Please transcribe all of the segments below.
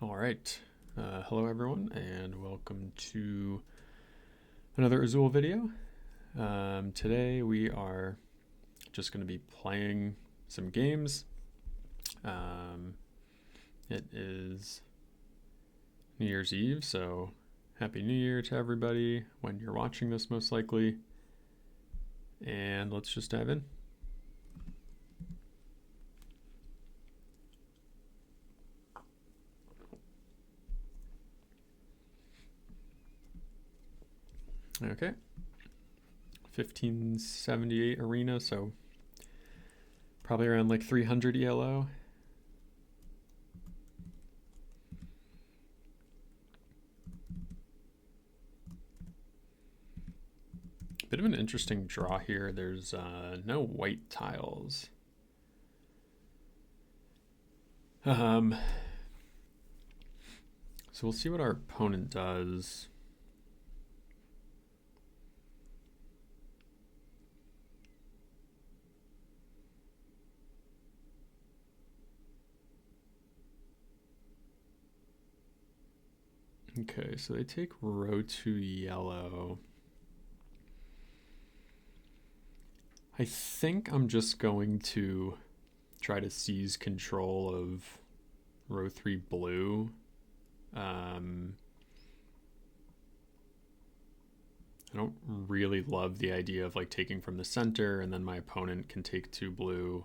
All right. Hello, everyone, and welcome to another Azul video. Today we are just going to be playing some games. It is New Year's Eve, so Happy New Year to everybody when you're watching this, most likely. And let's just dive in. Okay. 1578 arena, so probably around like 300 ELO. Bit of an interesting draw here. There's no white tiles. So we'll see what our opponent does. Okay, so they take row 2 yellow. I think I'm just going to try to seize control of row 3 blue. I don't really love the idea of like taking from the center and then my opponent can take 2 blue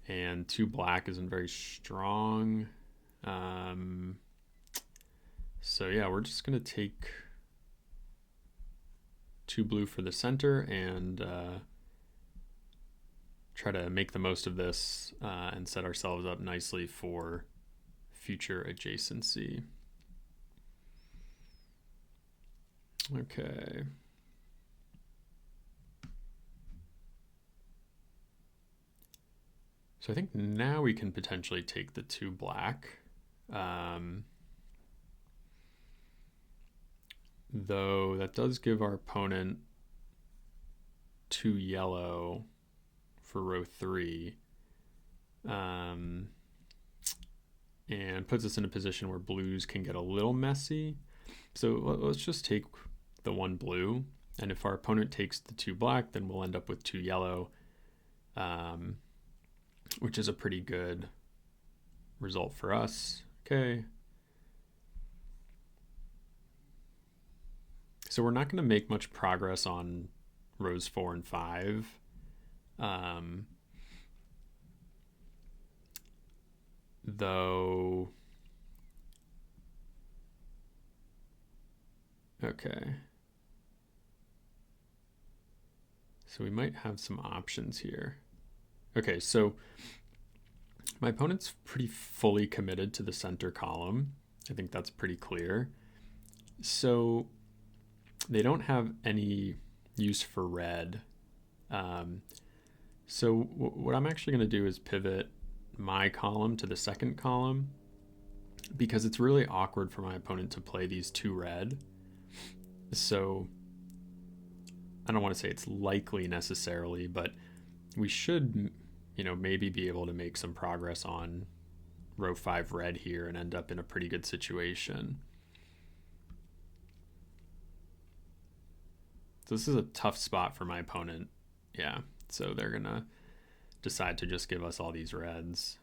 and 2 black isn't very strong. So yeah, we're just gonna take 2 blue for the center and try to make the most of this and set ourselves up nicely for future adjacency. Okay. So I think now we can potentially take the 2 black. Though that does give our opponent 2 yellow for row 3. And puts us in a position where blues can get a little messy. So let's just take the 1 blue, and if our opponent takes the 2 black, then we'll end up with 2 yellow, which is a pretty good result for us. Okay. So we're not going to make much progress on rows 4 and 5. Though, okay. So we might have some options here. Okay, so my opponent's pretty fully committed to the center column. I think that's pretty clear. So they don't have any use for red. So what I'm actually going to do is pivot my column to the second column because it's really awkward for my opponent to play these 2 red. So I don't want to say it's likely necessarily, but we should, maybe be able to make some progress on row 5 red here and end up in a pretty good situation. So this is a tough spot for my opponent. Yeah, so they're going to decide to just give us all these reds.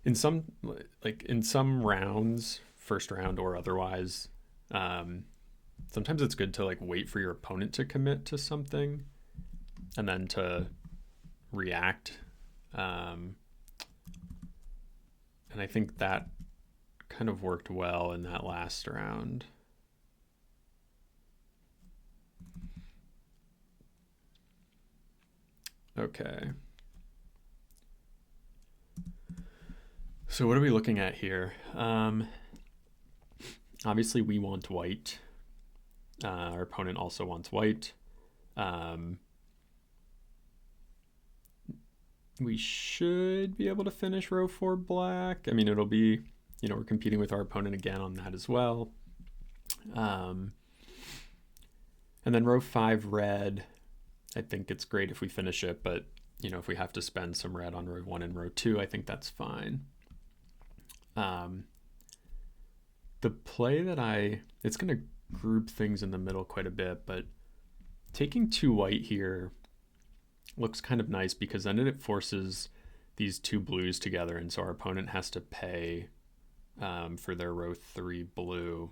In some rounds, first round or otherwise, sometimes it's good to wait for your opponent to commit to something and then to react. And I think that kind of worked well in that last round. Okay. So what are we looking at here? Obviously we want white. Our opponent also wants white. We should be able to finish row 4 black. I mean, it'll be, we're competing with our opponent again on that as well. And then row 5 red. I think it's great if we finish it, but if we have to spend some red on row 1 and row 2, I think that's fine. The play that it's going to group things in the middle quite a bit, but taking 2 white here looks kind of nice because then it forces these 2 blues together, and so our opponent has to pay for their row 3 blue.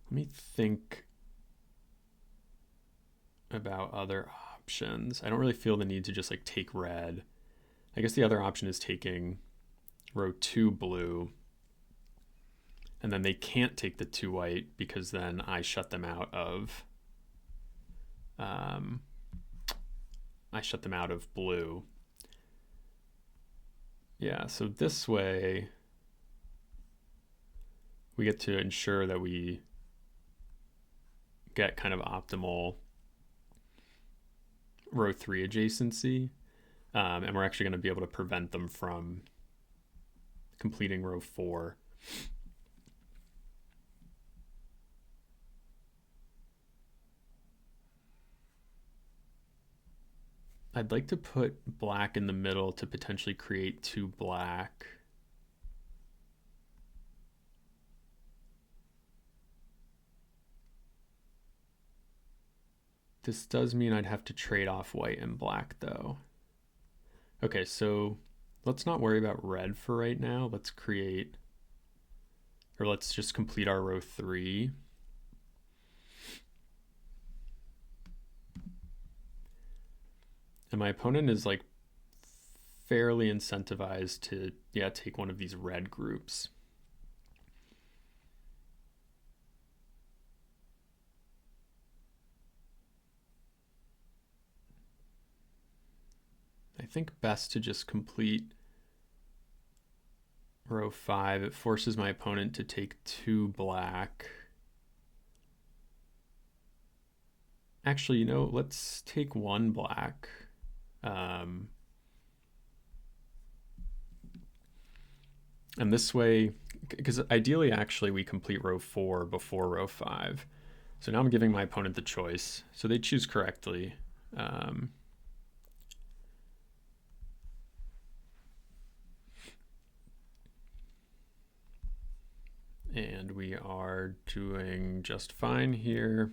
Let me think about other options. I don't really feel the need to just like take red. I guess the other option is taking row 2 blue, and then they can't take the 2 white because then I shut them out of blue. Yeah, so this way we get to ensure that we get kind of optimal row 3 adjacency, and we're actually going to be able to prevent them from completing row 4. I'd like to put black in the middle to potentially create 2 black. This does mean I'd have to trade off white and black though. Okay, so let's not worry about red for right now. Let's just complete our row 3. And my opponent is like fairly incentivized to, take one of these red groups. I think best to just complete row 5. It forces my opponent to take 2 black. Actually, let's take 1 black. And this way, because ideally actually we complete row 4 before row 5. So now I'm giving my opponent the choice. So they choose correctly. And we are doing just fine here.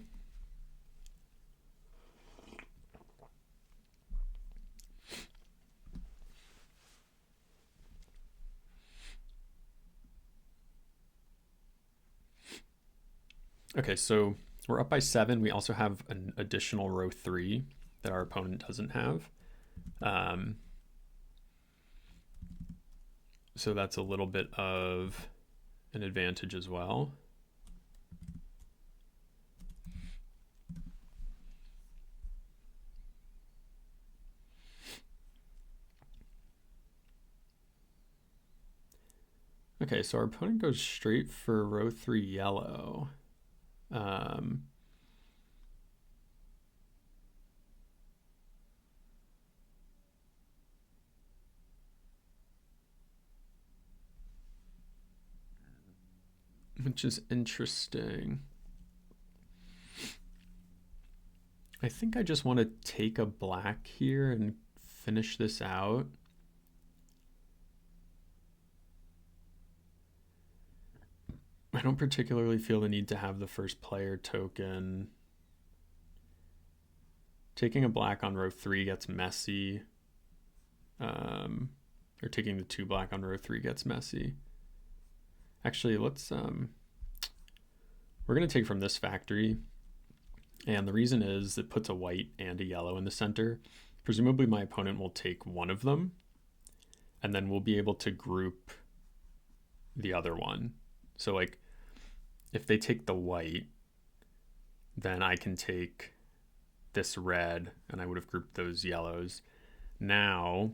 Okay, so we're up by 7. We also have an additional row 3 that our opponent doesn't have. So that's a little bit of an advantage as well. Okay, so our opponent goes straight for row 3 yellow. Which is interesting. I think I just want to take a black here and finish this out. I don't particularly feel the need to have the first player token. Taking a black on row 3 gets messy. Or taking the 2 black on row 3 gets messy. Actually, let's we're going to take from this factory, and the reason is it puts a white and a yellow in the center. Presumably my opponent will take one of them, and then we'll be able to group the other one. So like if they take the white, then I can take this red, and I would have grouped those yellows. Now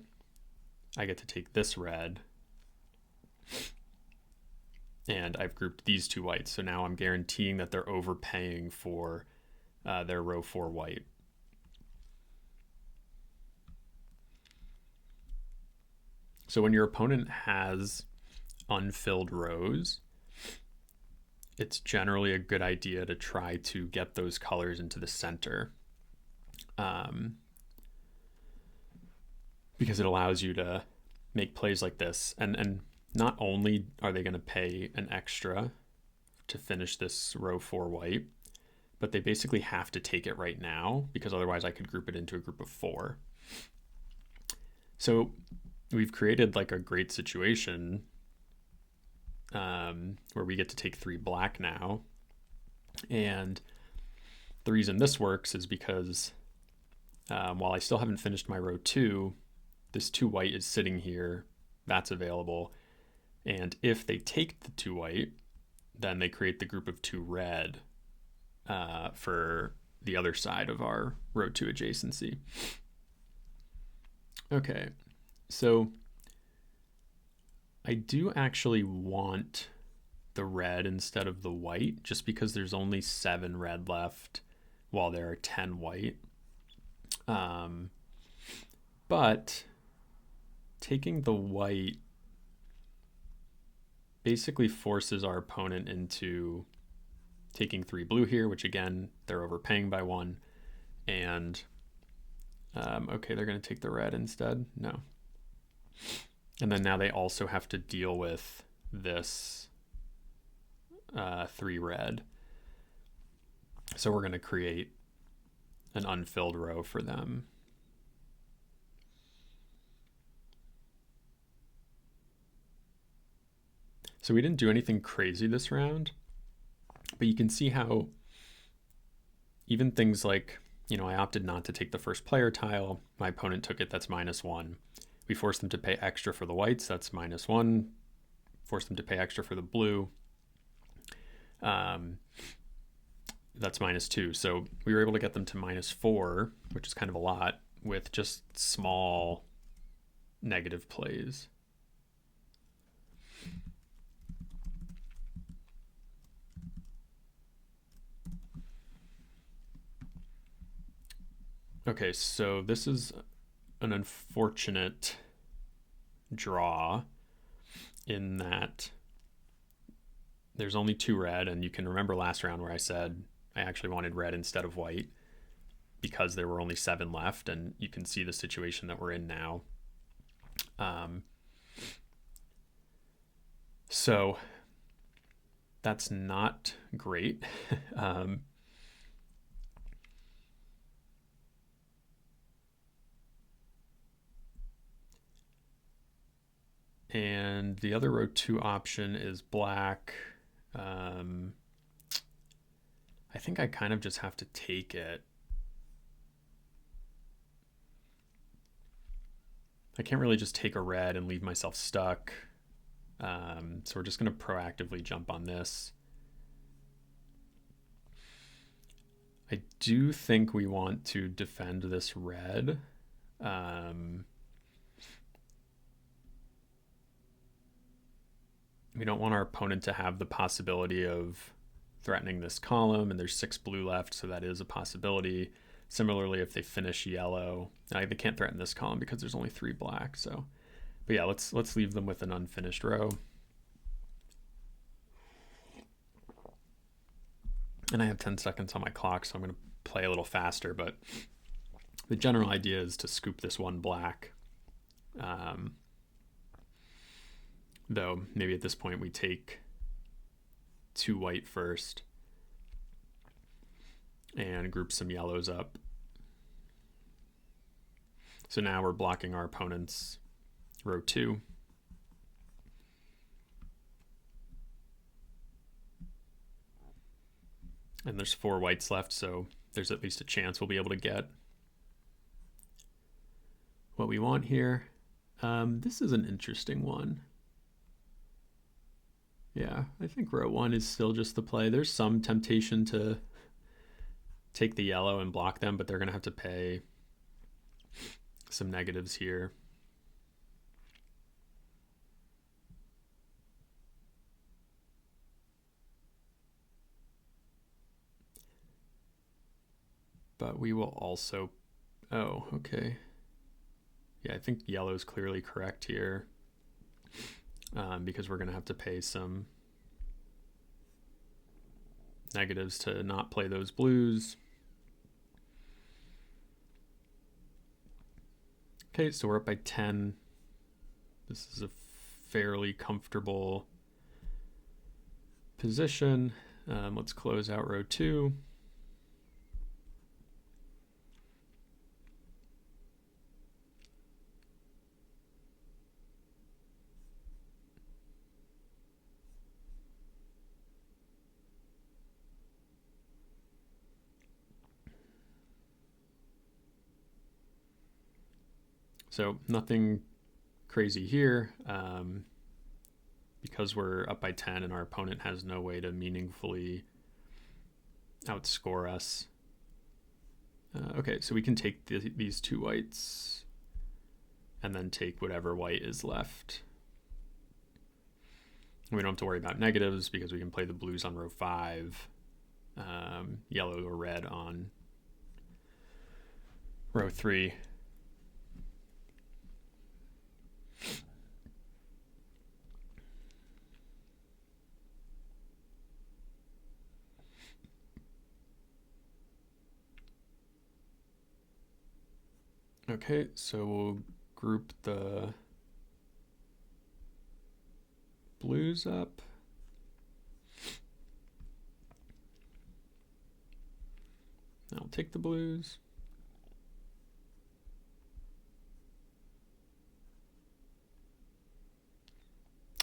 I get to take this red, and I've grouped these 2 whites. So now I'm guaranteeing that they're overpaying for their row 4 white. So when your opponent has unfilled rows, it's generally a good idea to try to get those colors into the center. um, because it allows you to make plays like this. And not only are they going to pay an extra to finish this row 4 white, but they basically have to take it right now, because otherwise I could group it into a group of 4. So we've created like a great situation where we get to take 3 black now. And the reason this works is because while I still haven't finished my row 2, this 2 white is sitting here. That's available. And if they take the 2 white, then they create the group of 2 red for the other side of our row 2 adjacency. Okay, so I do actually want the red instead of the white, just because there's only 7 red left while there are 10 white. But taking the white basically forces our opponent into taking 3 blue here, which again, they're overpaying by 1. And okay, they're going to take the red instead. No. And then now they also have to deal with this 3 red. So we're going to create an unfilled row for them. So we didn't do anything crazy this round, but you can see how even things like, you know, I opted not to take the first player tile. My opponent took it, that's -1. We forced them to pay extra for the whites, that's -1. Forced them to pay extra for the blue. That's -2. So we were able to get them to -4, which is kind of a lot, with just small negative plays. Okay, so this is an unfortunate draw in that there's only 2 red, and you can remember last round where I said I actually wanted red instead of white because there were only 7 left, and you can see the situation that we're in now. So that's not great. And the other row 2 option is black. I think I kind of just have to take it. I can't really just take a red and leave myself stuck. So we're just going to proactively jump on this. I do think we want to defend this red. We don't want our opponent to have the possibility of threatening this column, and there's 6 blue left, so that is a possibility. Similarly, if they finish yellow, they can't threaten this column because there's only 3 black. So, but yeah, let's leave them with an unfinished row. And I have 10 seconds on my clock, so I'm going to play a little faster, but the general idea is to scoop this 1 black. Though maybe at this point we take 2 white first and group some yellows up. So now we're blocking our opponent's row 2. And there's 4 whites left, so there's at least a chance we'll be able to get what we want here. This is an interesting one. Yeah, I think row 1 is still just the play. There's some temptation to take the yellow and block them, but they're going to have to pay some negatives here. But we will also... Oh, okay. Yeah, I think yellow's clearly correct here. Because we're going to have to pay some negatives to not play those blues. Okay, so we're up by 10. This is a fairly comfortable position. Let's close out row 2. So nothing crazy here. Because we're up by 10 and our opponent has no way to meaningfully outscore us. Okay, so we can take these 2 whites and then take whatever white is left. We don't have to worry about negatives because we can play the blues on row 5, yellow or red on row 3. Okay, so we'll group the blues up. I'll take the blues.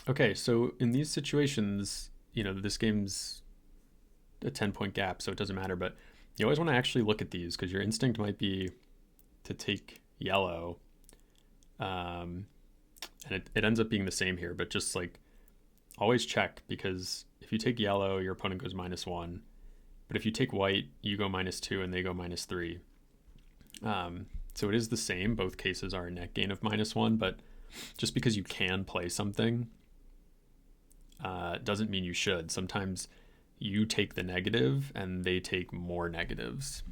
Okay, so in these situations, this game's a 10-point gap, so it doesn't matter, but you always want to actually look at these because your instinct might be to take yellow. And it ends up being the same here, but just like always check, because if you take yellow, your opponent goes -1. But if you take white, you go -2 and they go -3. So it is the same. Both cases are a net gain of -1, but just because you can play something doesn't mean you should. Sometimes you take the negative and they take more negatives.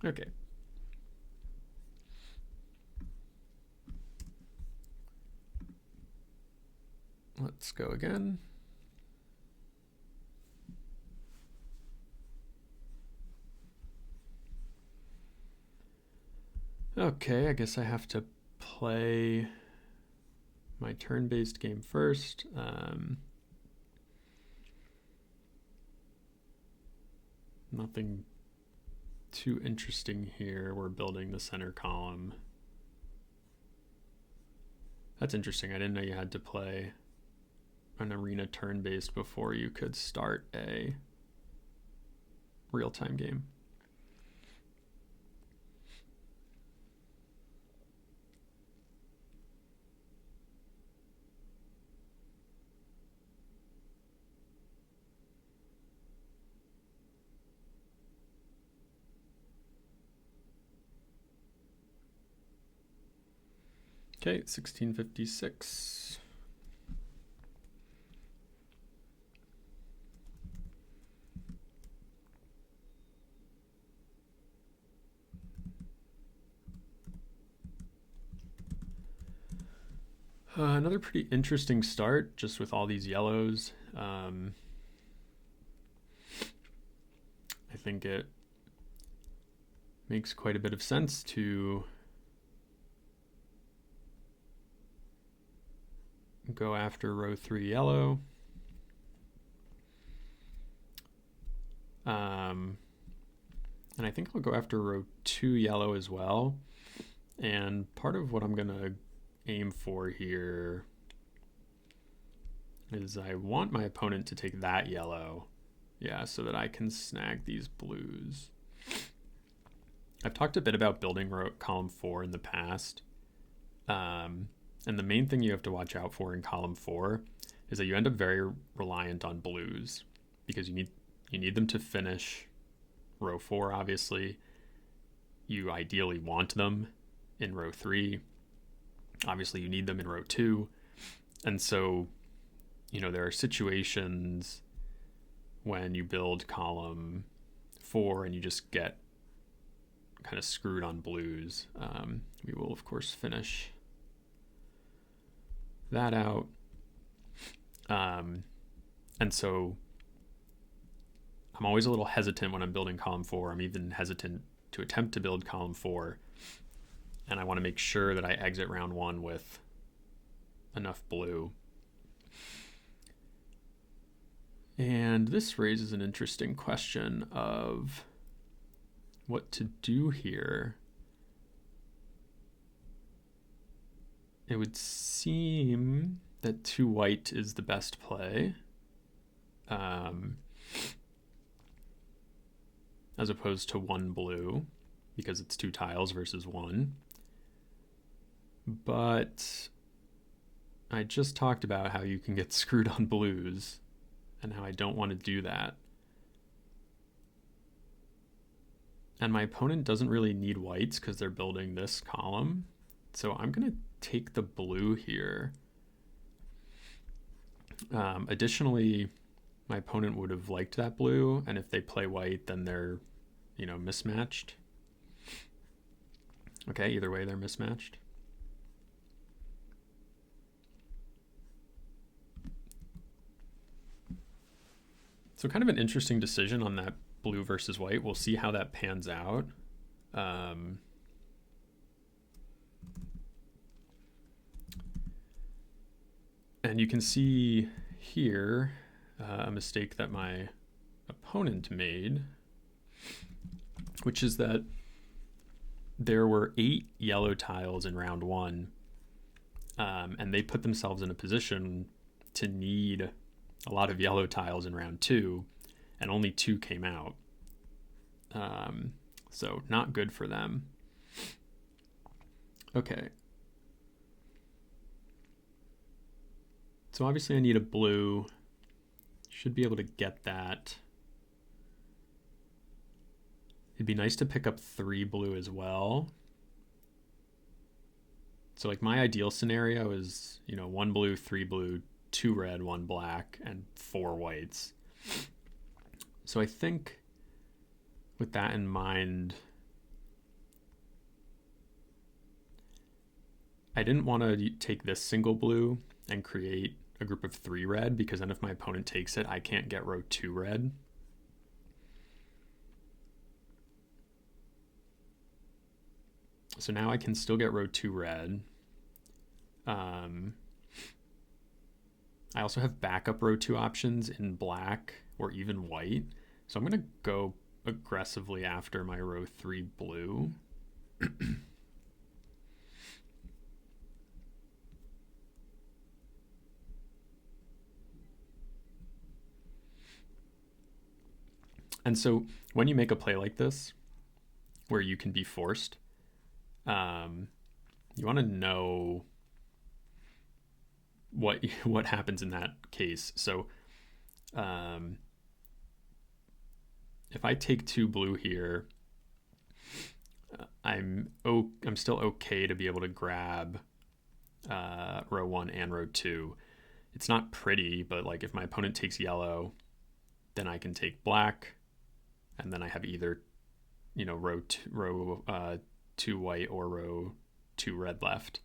Okay. Let's go again. Okay, I guess I have to play my turn-based game first. Nothing too interesting here. We're building the center column. That's interesting. I didn't know you had to play an arena turn-based before you could start a real-time game. Okay, 1656. Another pretty interesting start, just with all these yellows. I think it makes quite a bit of sense to go after row 3 yellow. And I think I'll go after row 2 yellow as well. And part of what I'm going to aim for here is I want my opponent to take that yellow. Yeah, so that I can snag these blues. I've talked a bit about building column 4 in the past. And the main thing you have to watch out for in column 4 is that you end up very reliant on blues, because you need them to finish row 4, obviously. you ideally want them in row 3. Obviously, you need them in row 2. And so, there are situations when you build column 4 and you just get kind of screwed on blues. We will, of course, finish that out. And so I'm always a little hesitant when I'm building column 4. I'm even hesitant to attempt to build column 4. And I want to make sure that I exit round 1 with enough blue. And this raises an interesting question of what to do here. It would seem that 2 white is the best play, as opposed to 1 blue, because it's 2 tiles versus 1. But I just talked about how you can get screwed on blues and how I don't want to do that. And my opponent doesn't really need whites because they're building this column. So I'm going to take the blue here. Additionally, my opponent would have liked that blue, and if they play white, then they're, mismatched. Okay, either way, they're mismatched. So kind of an interesting decision on that blue versus white. We'll see how that pans out. And you can see here a mistake that my opponent made, which is that there were 8 yellow tiles in round 1, and they put themselves in a position to need a lot of yellow tiles in round 2, and only 2 came out. So not good for them. Okay. So obviously I need a blue. Should be able to get that. It'd be nice to pick up 3 blue as well. So like my ideal scenario is, 1 blue, 3 blue, 2 red, 1 black, and 4 whites. So I think with that in mind, I didn't want to take this single blue and create a group of 3 red, because then if my opponent takes it, I can't get row 2 red. So now I can still get row 2 red. I also have backup row 2 options in black or even white. So I'm going to go aggressively after my row 3 blue. And so when you make a play like this, where you can be forced, you want to know what happens in that case. So if I take 2 blue here, I'm still okay to be able to grab row 1 and row 2. It's not pretty, but like if my opponent takes yellow, then I can take black, and then I have either row 2 white or row 2 red left.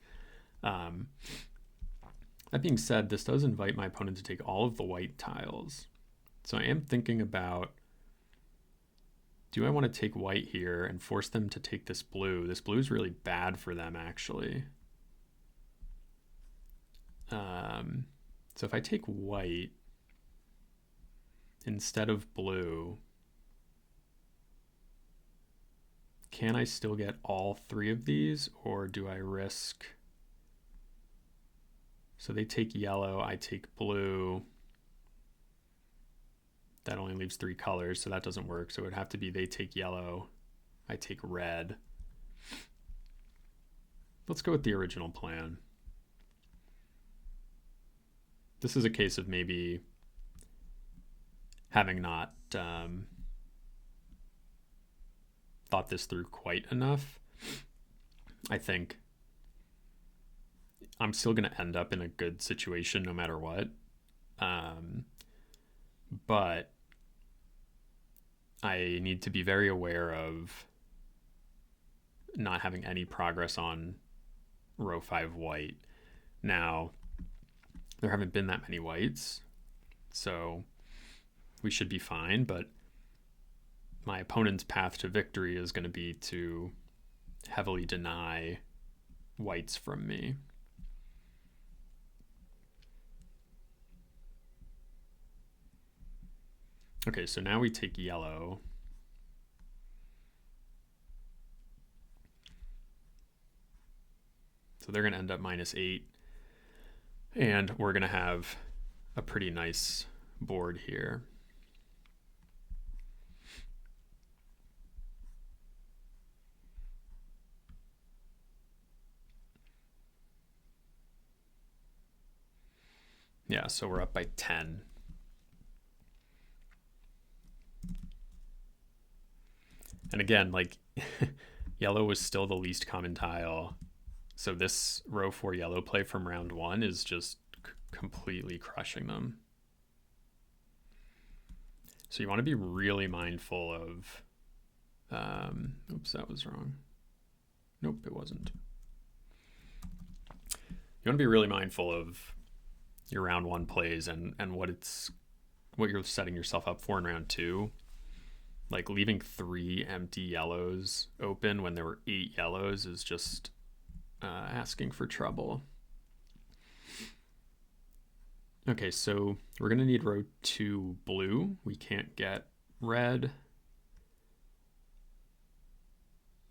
That being said, this does invite my opponent to take all of the white tiles. So I am thinking about, do I want to take white here and force them to take this blue? This blue is really bad for them, actually. So if I take white instead of blue, can I still get all 3 of these, or do I risk? So they take yellow, I take blue. That only leaves 3 colors, so that doesn't work. So it would have to be they take yellow, I take red. Let's go with the original plan. This is a case of maybe having not thought thought this through quite enough. I think I'm still going to end up in a good situation no matter what. But I need to be very aware of not having any progress on row 5 white. Now, there haven't been that many whites, so we should be fine, but my opponent's path to victory is going to be to heavily deny whites from me. Okay, so now we take yellow. So they're going to end up -8. And we're going to have a pretty nice board here. Yeah, so we're up by 10. And again, like yellow was still the least common tile. So this row 4 yellow play from round 1 is just completely crushing them. So you want to be really mindful of, oops, that was wrong. Nope, it wasn't. You want to be really mindful of your round 1 plays and what you're setting yourself up for in round 2. Like leaving 3 empty yellows open when there were 8 yellows is just asking for trouble. Okay, so we're going to need row 2 blue. We can't get red.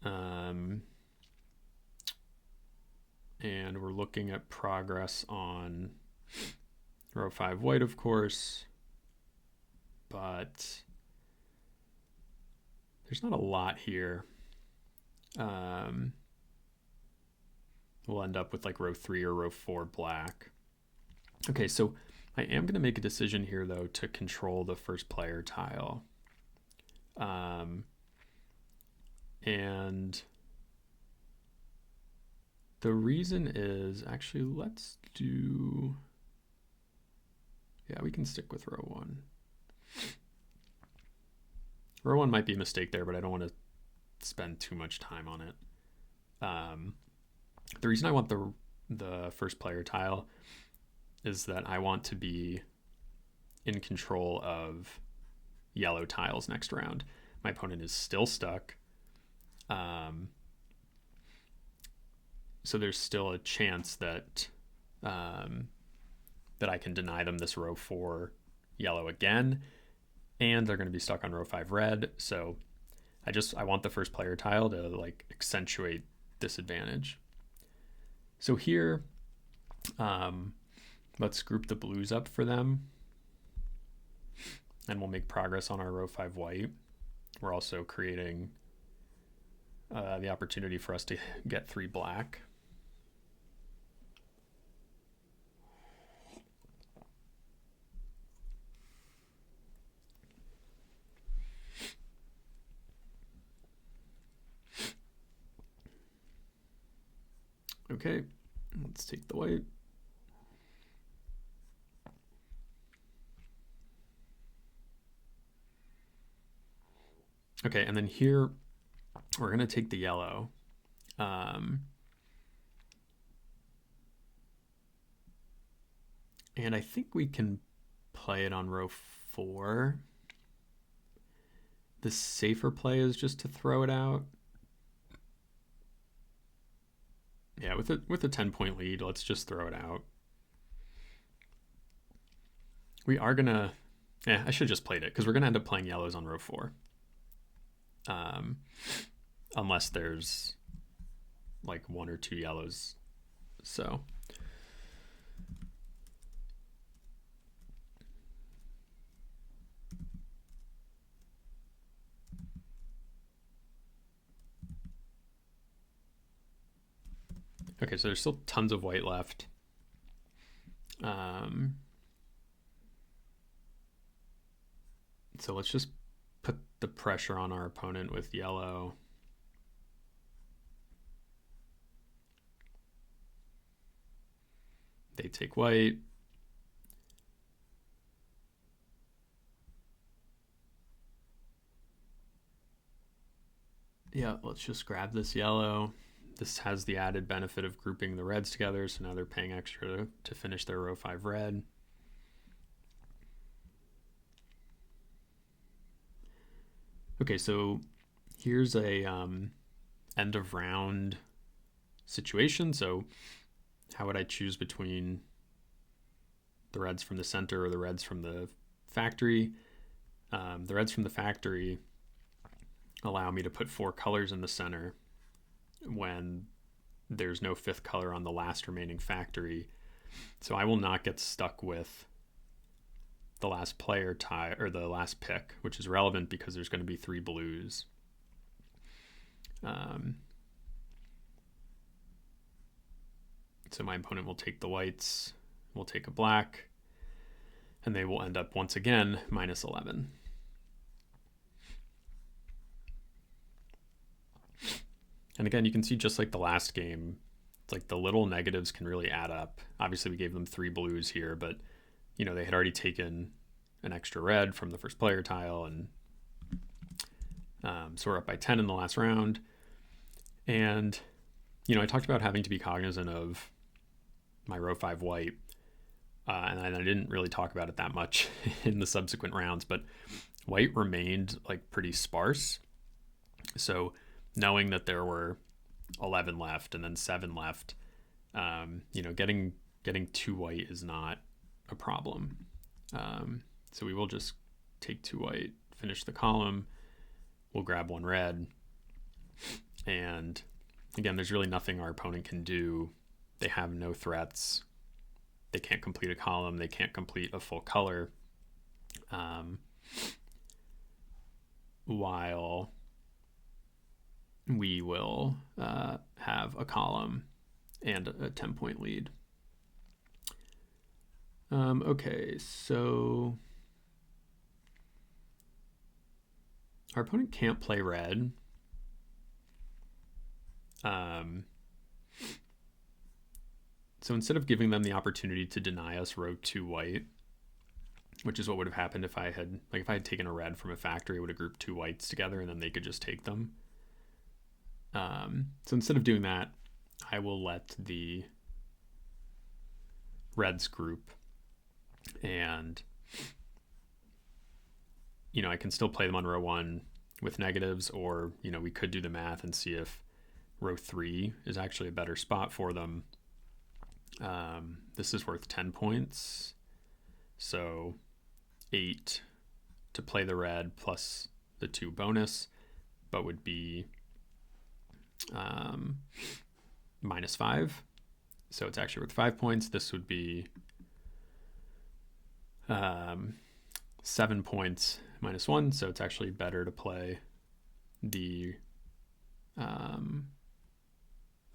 And we're looking at progress on row 5 white, of course. But there's not a lot here. We'll end up with like row 3 or row 4 black. Okay, so I am going to make a decision here, though, to control the first player tile. And the reason is, actually, let's do... Yeah, we can stick with row 1. Row 1 might be a mistake there, but I don't want to spend too much time on it. The reason I want the first player tile is that I want to be in control of yellow tiles next round. My opponent is still stuck. So there's still a chance that that I can deny them this row 4 yellow again, and they're going to be stuck on row 5 red. So I want the first player tile to like accentuate this advantage. So here, let's group the blues up for them, and we'll make progress on our row 5 white. We're also creating the opportunity for us to get 3 black. Okay, let's take the white. Okay, and then here we're going to take the yellow. And I think we can play it on row 4. The safer play is just to throw it out. Yeah, with a 10-point lead, let's just throw it out. We are gonna, I should have just played it because we're gonna end up playing yellows on row 4. Unless there's like 1 or 2 yellows. So. Okay, so there's still tons of white left. So let's just put the pressure on our opponent with yellow. They take white. Yeah, let's just grab this yellow. This has the added benefit of grouping the reds together, so now they're paying extra to finish their row 5 red. Okay, so here's a end of round situation. So how would I choose between the reds from the center or the reds from the factory? The reds from the factory allow me to put 4 colors in the center when there's no 5th color on the last remaining factory. So I will not get stuck with the last player tie or the last pick, which is relevant because there's going to be 3 blues. So my opponent will take the whites, will take a black, and they will end up once again minus 11. And again, you can see just like the last game, it's like the little negatives can really add up. Obviously, we gave them 3 blues here, but you know, they had already taken an extra red from the first player tile, and so we're up by 10 in the last round. And you know, I talked about having to be cognizant of my row 5 white, and I didn't really talk about it that much in the subsequent rounds, but white remained like pretty sparse. So knowing that there were 11 left and then 7 left, you know, getting 2 white is not a problem. So we will just take 2 white, finish the column, we'll grab 1 red, and again, there's really nothing our opponent can do. They have no threats. They can't complete a column. They can't complete a full color. While we will have a column and a 10-point lead. Okay, so our opponent can't play red. So instead of giving them the opportunity to deny us row 2 white, which is what would have happened if I had taken a red from a factory, I would have grouped 2 whites together and then they could just take them. So instead of doing that, I will let the reds group, and you know, I can still play them on row 1 with negatives, or you know, we could do the math and see if row 3 is actually a better spot for them. This is worth 10 points, so 8 to play the red plus the 2 bonus, but would be minus 5. So it's actually worth 5 points. This would be 7 points minus 1. So it's actually better to play the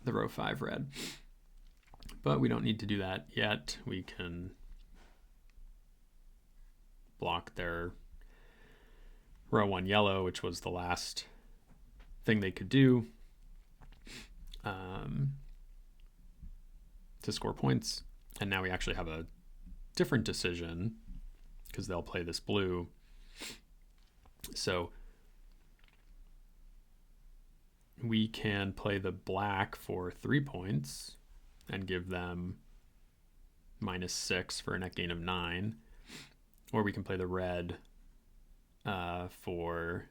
row 5 red. But we don't need to do that yet. We can block their row 1 yellow, which was the last thing they could do to score points. And now we actually have a different decision because they'll play this blue. So we can play the black for 3 points and give them minus 6 for a net gain of 9. Or we can play the red for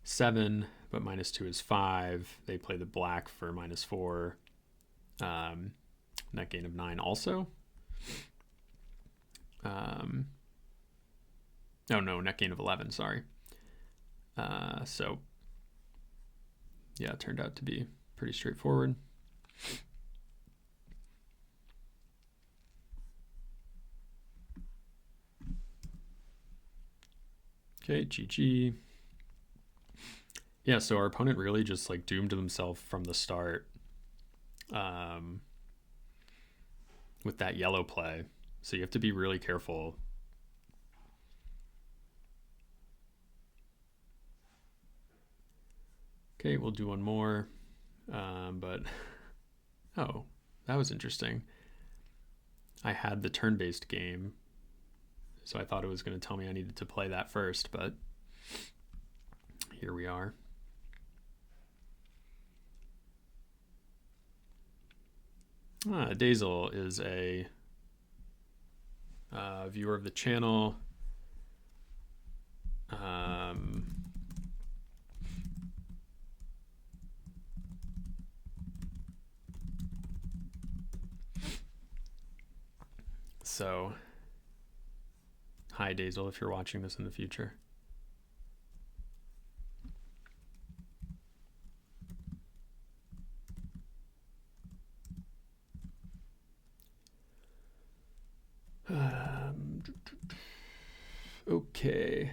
7, but minus 2 is 5. They play the black for minus 4, net gain of 9 also. No, net gain of 11, sorry. So, yeah, it turned out to be pretty straightforward. Okay, GG. Yeah, so our opponent really just like doomed himself from the start with that yellow play. So you have to be really careful. Okay, we'll do one more. But, oh, that was interesting. I had the turn-based game, so I thought it was going to tell me I needed to play that first, but here we are. Azul is a viewer of the channel. So, hi Azul, if you're watching this in the future. Okay.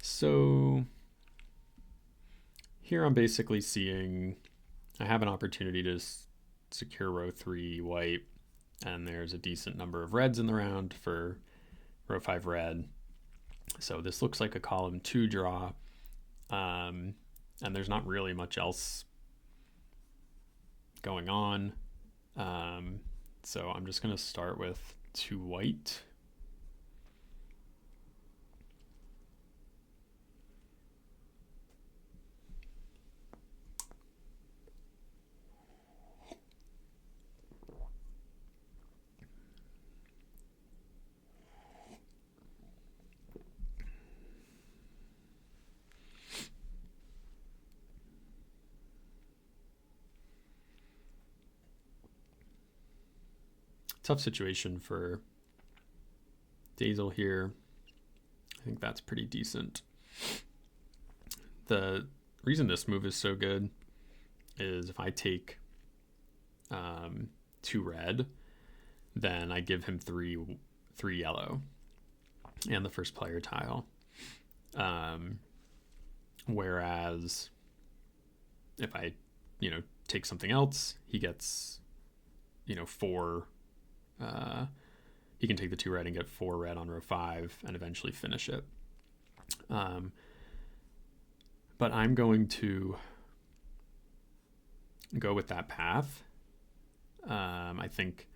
So here I'm basically seeing I have an opportunity to secure row 3 white, and there's a decent number of reds in the round for row 5 red. So this looks like a column 2 draw, and there's not really much else going on. So I'm just going to start with 2 white. Tough situation for Azul here. I think that's pretty decent. The reason this move is so good is if I take 2 red, then I give him 3 yellow and the first player tile. Whereas if I, take something else, he gets, 4. He can take the 2 red and get 4 red on row 5 and eventually finish it. But I'm going to go with that path. I think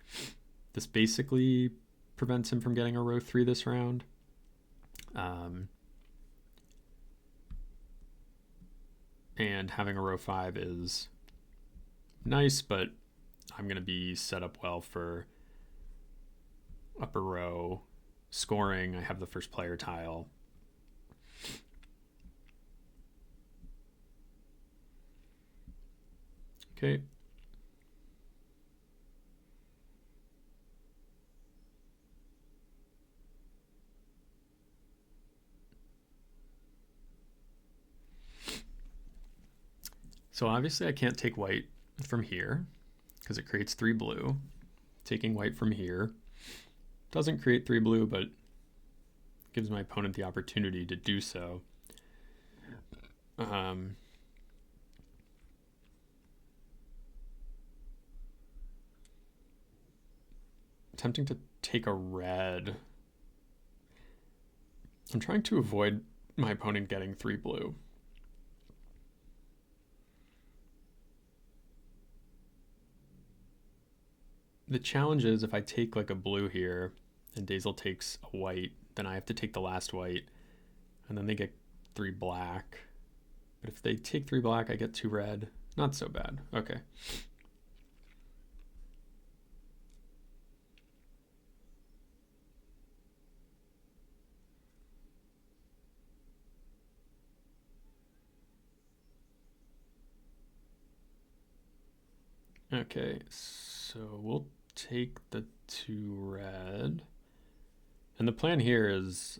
this basically prevents him from getting a row 3 this round. And having a row 5 is nice, but I'm going to be set up well for upper row scoring. I have the first player tile. Okay. So obviously I can't take white from here because it creates 3 blue. Taking white from here doesn't create 3 blue, but gives my opponent the opportunity to do so. Attempting to take a red. I'm trying to avoid my opponent getting 3 blue. The challenge is if I take like a blue here and Azul takes a white, then I have to take the last white, and then they get 3 black. But if they take 3 black, I get 2 red. Not so bad. Okay. Okay, so we'll take the 2 red. And the plan here is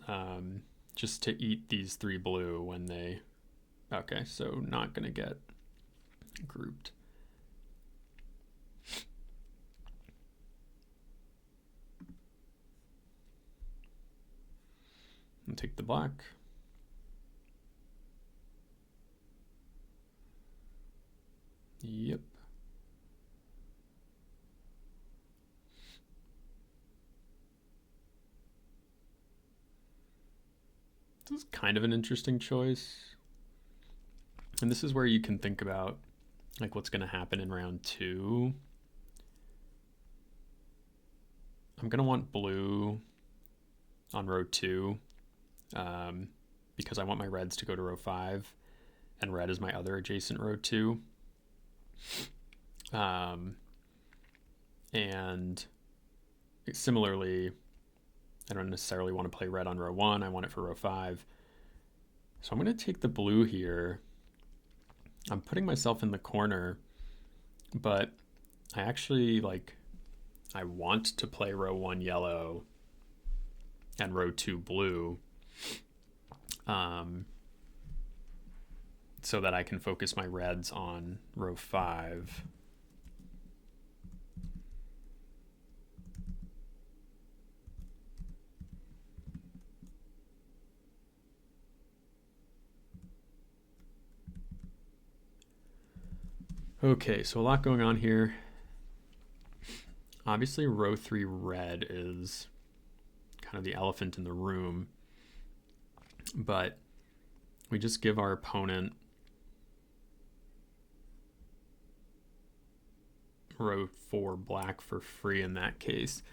just to eat these 3 blue when they... Okay, so not going to get grouped. And take the black. Yep. This is kind of an interesting choice. And this is where you can think about like what's going to happen in round 2. I'm going to want blue on row 2 because I want my reds to go to row 5, and red is my other adjacent row 2. And similarly, I don't necessarily want to play red on row 1. I want it for row 5. So I'm going to take the blue here. I'm putting myself in the corner, but I actually I want to play row 1 yellow and row 2 blue, so that I can focus my reds on row 5. Okay, so a lot going on here. Obviously, row 3 red is kind of the elephant in the room, but we just give our opponent row 4 black for free in that case.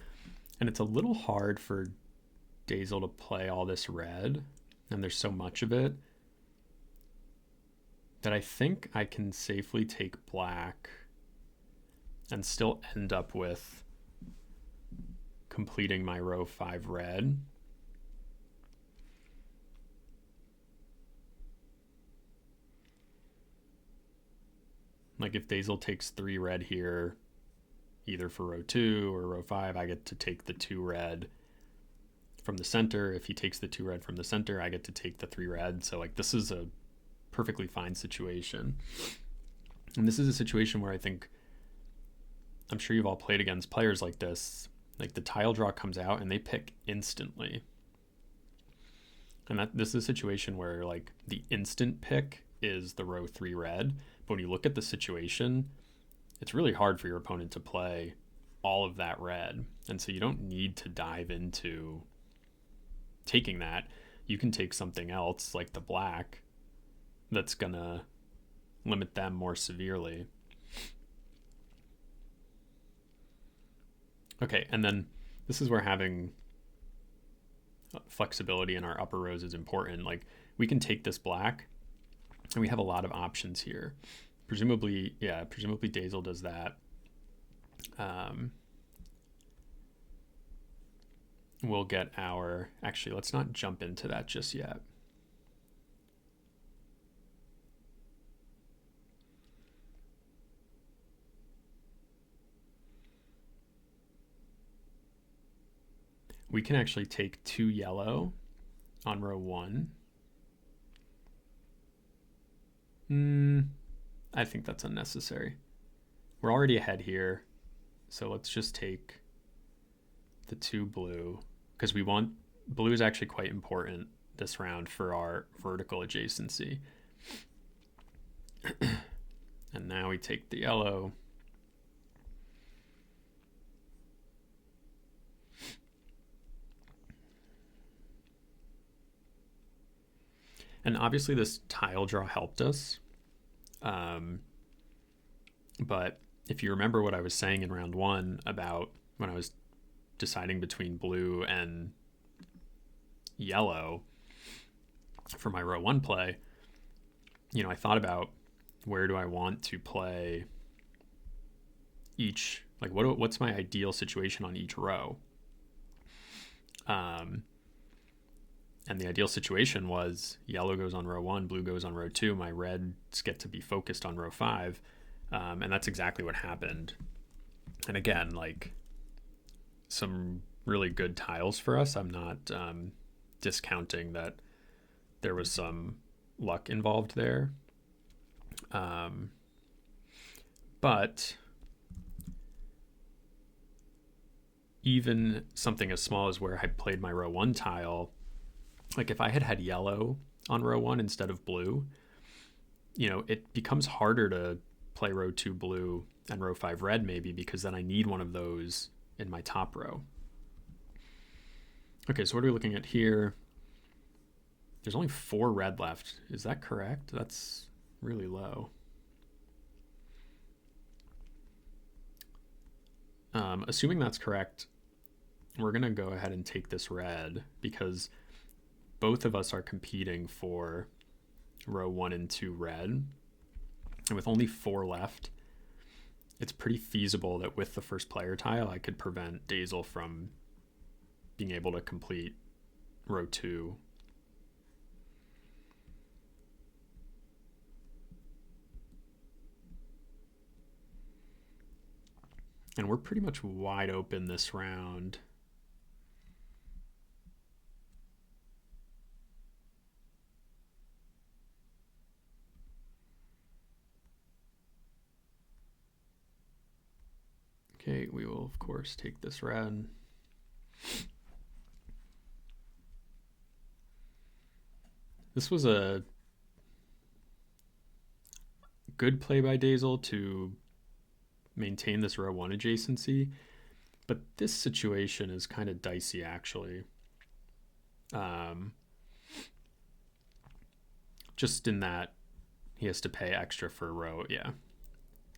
And it's a little hard for Azul to play all this red, and there's so much of it, that I think I can safely take black and still end up with completing my row 5 red. Like if Azul takes 3 red here, either for row 2 or row 5, I get to take the 2 red from the center. If he takes the 2 red from the center, I get to take the 3 red. So this is a perfectly fine situation. And this is a situation where I'm sure you've all played against players like this. The tile draw comes out and they pick instantly. And this is a situation where the instant pick is the row 3 red. But when you look at the situation, it's really hard for your opponent to play all of that red. And so you don't need to dive into taking that. You can take something else like the black that's gonna limit them more severely. Okay, and then this is where having flexibility in our upper rows is important. We can take this black, and we have a lot of options here. Presumably Azul does that. We'll get actually, let's not jump into that just yet. We can actually take 2 yellow on row 1. I think that's unnecessary. We're already ahead here, so let's just take the 2 blue, because blue is actually quite important this round for our vertical adjacency. And now we take the yellow. And obviously this tile draw helped us. But if you remember what I was saying in round 1 about when I was deciding between blue and yellow for my row 1 play, I thought about where do I want to play each, what's my ideal situation on each row? And the ideal situation was yellow goes on row 1, blue goes on row 2. My reds get to be focused on row 5. And that's exactly what happened. And again, some really good tiles for us. I'm not discounting that there was some luck involved there. But even something as small as where I played my row 1 tile, if I had yellow on row 1 instead of blue, it becomes harder to play row 2 blue and row 5 red maybe, because then I need one of those in my top row. Okay, so what are we looking at here? There's only 4 red left. Is that correct? That's really low. Assuming that's correct, we're going to go ahead and take this red because both of us are competing for row 1 and 2 red. And with only 4 left, it's pretty feasible that with the first player tile, I could prevent Dazel from being able to complete row 2. And we're pretty much wide open this round. Okay, we will of course take this red. This was a good play by Dazel to maintain this row 1 adjacency, but this situation is kind of dicey actually. Just in that he has to pay extra for row, yeah.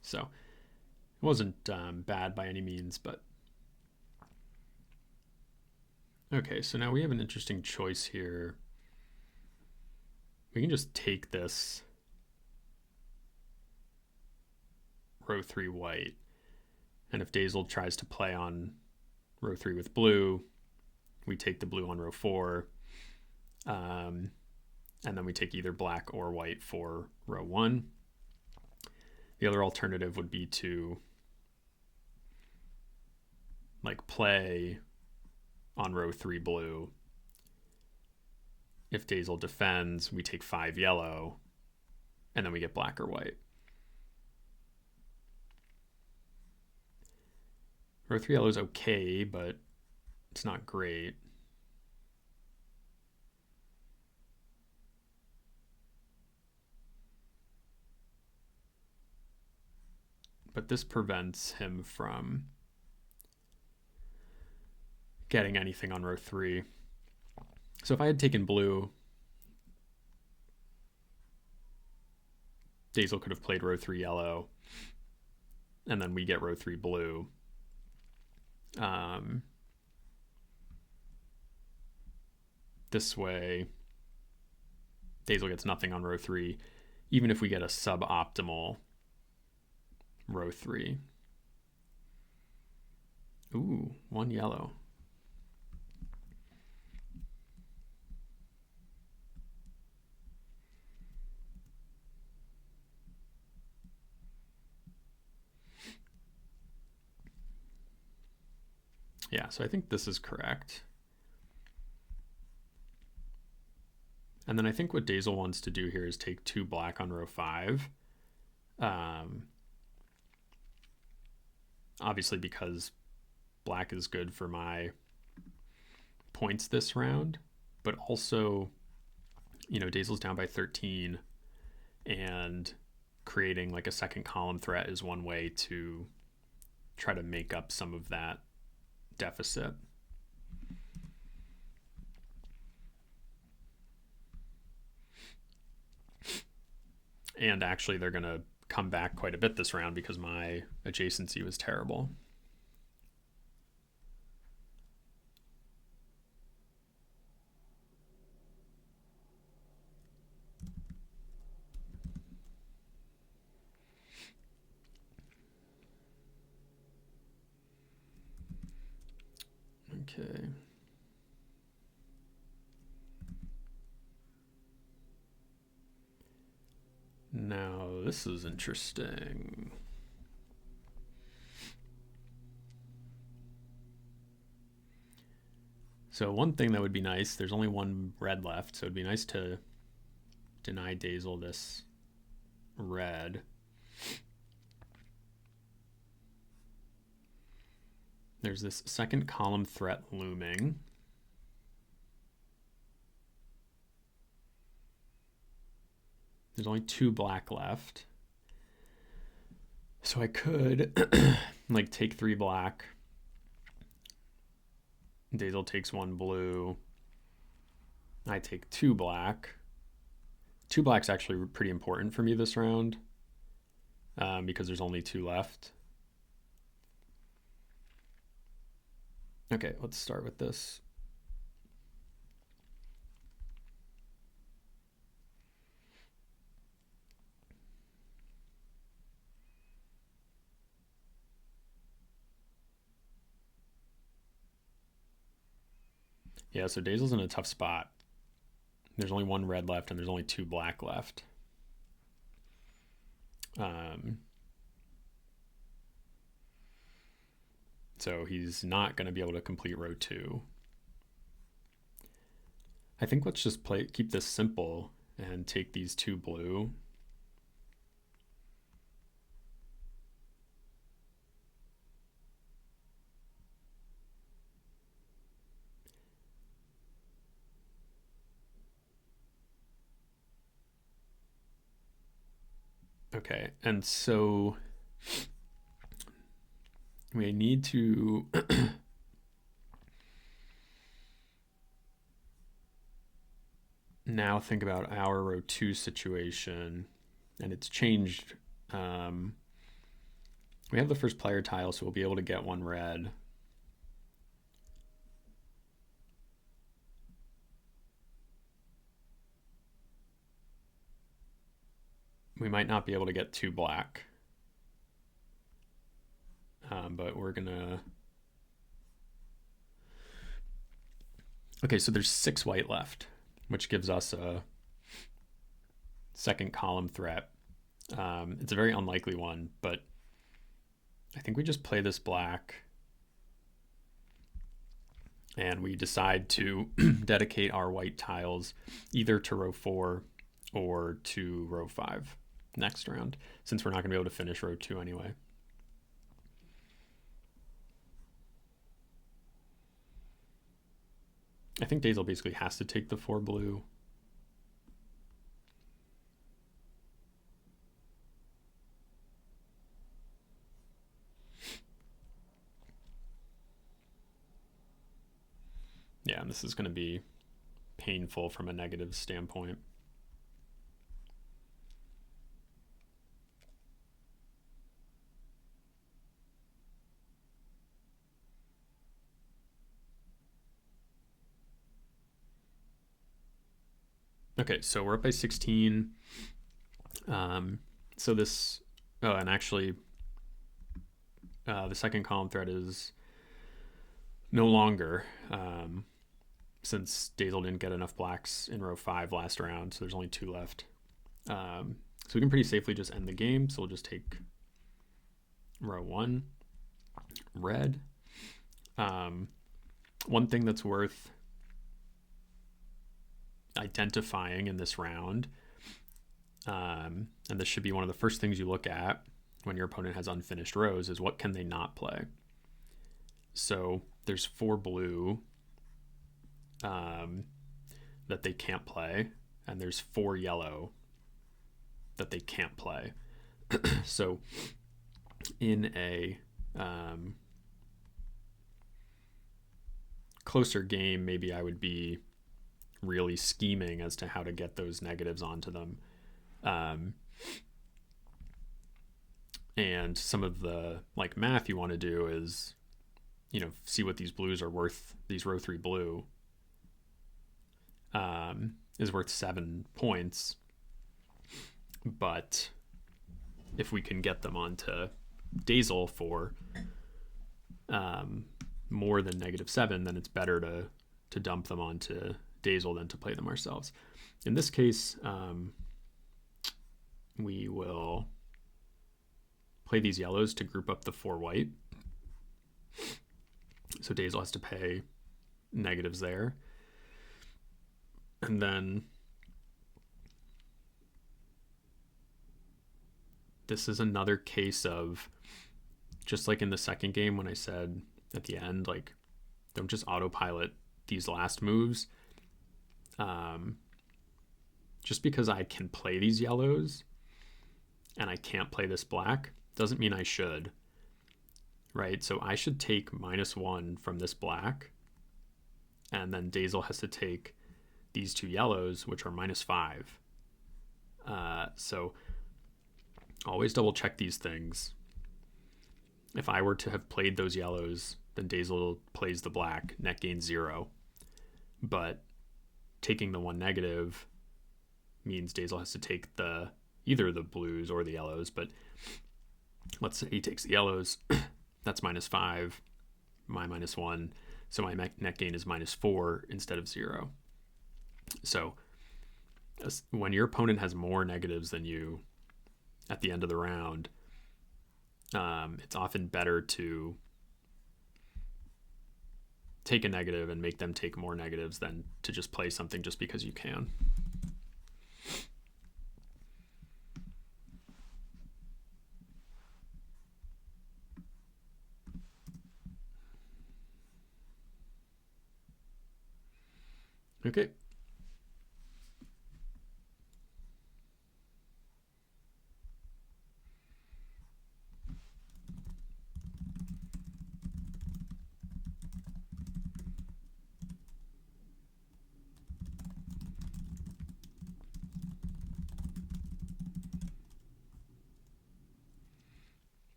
So it wasn't bad by any means, but okay, so now we have an interesting choice here. We can just take this row 3 white, and if Dazel tries to play on row 3 with blue, we take the blue on row 4, and then we take either black or white for row 1. The other alternative would be to like play on row 3 blue. If Dazel defends, we take 5 yellow, and then we get black or white. Row 3 yellow is okay, but it's not great. But this prevents him from getting anything on row 3. So if I had taken blue, Dazel could have played row 3 yellow, and then we get row 3 blue. This way, Dazel gets nothing on row 3, even if we get a suboptimal row 3. Ooh, 1 yellow. Yeah, so I think this is correct. And then I think what Dazel wants to do here is take 2 black on row 5. Obviously because black is good for my points this round, but also, you know, Dazel's down by 13, and creating like a second column threat is one way to try to make up some of that deficit. And actually they're going to come back quite a bit this round because my adjacency was terrible. Okay. Now, this is interesting. So one thing that would be nice, there's only 1 red left, so it'd be nice to deny Dazel this red. There's this second column threat looming. There's only 2 black left. So I could like take 3 black. Dazel takes 1 blue. I take 2 black. 2 black's actually pretty important for me this round because there's only 2 left. Okay, let's start with this. Yeah, so Dazel's in a tough spot. There's only one red left and there's only two black left. So he's not going to be able to complete row 2. I think let's just keep this simple and take these 2 blue. Okay, and so we need to now think about our row 2 situation, and it's changed. We have the first player tile, so we'll be able to get one red. We might not be able to get 2 black, but we're gonna... Okay, so there's 6 white left, which gives us a second column threat. It's a very unlikely one, but I think we just play this black and we decide to dedicate our white tiles either to row 4 or to row 5 next round, since we're not going to be able to finish row 2 anyway. I think Dazel basically has to take the 4 blue. Yeah, and this is going to be painful from a negative standpoint. Okay, so we're up by 16. So this, oh, and actually the second column threat is no longer, since Dazel didn't get enough blacks in row 5 last round, so there's only 2 left. So we can pretty safely just end the game, so we'll just take row 1, red. One thing that's worth identifying in this round, and this should be one of the first things you look at when your opponent has unfinished rows, is what can they not play. So there's 4 blue that they can't play, and there's 4 yellow that they can't play. So in a closer game, maybe I would be really scheming as to how to get those negatives onto them. And some of the like math you want to do is, you know, see what these blues are worth. These row 3 blue is worth 7 points, but if we can get them onto Dazel for more than -7, then it's better to dump them onto Dazel than to play them ourselves. In this case, we will play these yellows to group up the 4 white. So Dazel has to pay negatives there. And then this is another case of, just like in the second game when I said at the end, like, don't just autopilot these last moves. Just because I can play these yellows and I can't play this black doesn't mean I should, right? So I should take -1 from this black, and then Dazel has to take these 2 yellows, which are -5. So always double check these things. If I were to have played those yellows then Dazel plays the black, net gain 0. But taking the 1 negative means Dazel has to take either the blues or the yellows, but let's say he takes the yellows, that's -5, my -1, so my net gain is -4 instead of 0. So when your opponent has more negatives than you at the end of the round, it's often better to take a negative and make them take more negatives than to just play something just because you can. Okay.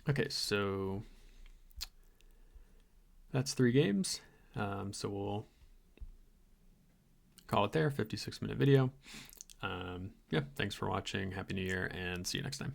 Okay, so that's 3 games. So we'll call it there, 56-minute video. Yeah, thanks for watching. Happy New Year, and see you next time.